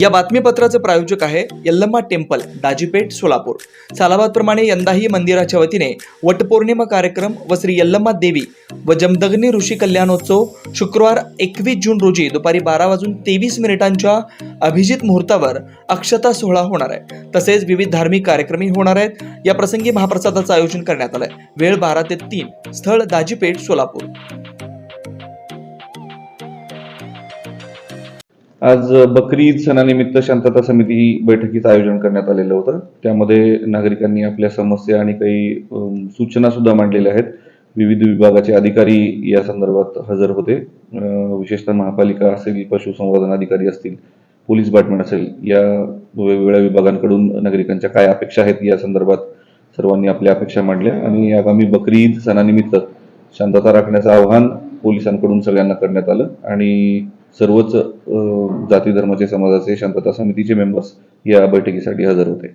या बातमीपत्राचे प्रायोजक आहे यल्लम्मा टेम्पल, दाजीपेठ, सोलापूर। सालाबादप्रमाणे यंदाही मंदिराच्या वतीने वटपौर्णिमा कार्यक्रम व श्री यल्लम्मा देवी व जमदग्नी ऋषी कल्याणोत्सव शुक्रवार 21 जून रोजी दुपारी 12:23 अभिजित मुहूर्तावर अक्षता सोहळा होणार आहे। तसेच विविध धार्मिक कार्यक्रमही होणार आहेत। या प्रसंगी महाप्रसादाचं आयोजन करण्यात आलंय। वेळ 12 ते 3, स्थळ दाजीपेठ, सोलापूर। आज बकरी ईद सणानिमित्त शांतता समिती बैठकीचं आयोजन करण्यात आलेलं होतं। त्यामध्ये नागरिकांनी आपल्या समस्या आणि काही सूचना सुद्धा मांडलेल्या आहेत। विविध विभागाचे अधिकारी या संदर्भात हजर होते। विशेषतः महापालिका असेल, पशुसंवर्धन अधिकारी असतील, पोलीस डिपार्टमेंट असेल, या वेगवेगळ्या विभागांकडून नागरिकांच्या काय अपेक्षा आहेत या संदर्भात सर्वांनी आपल्या अपेक्षा मांडल्या आणि आगामी बकरी ईद सणानिमित्त शांतता राखण्याचं आवाहन पोलिसांकडून सगळ्यांना करण्यात आलं आणि सर्वच जाती धर्माचे समाजाचे शांतता समितीचे मेंबर्स या बैठकीसाठी हजर होते।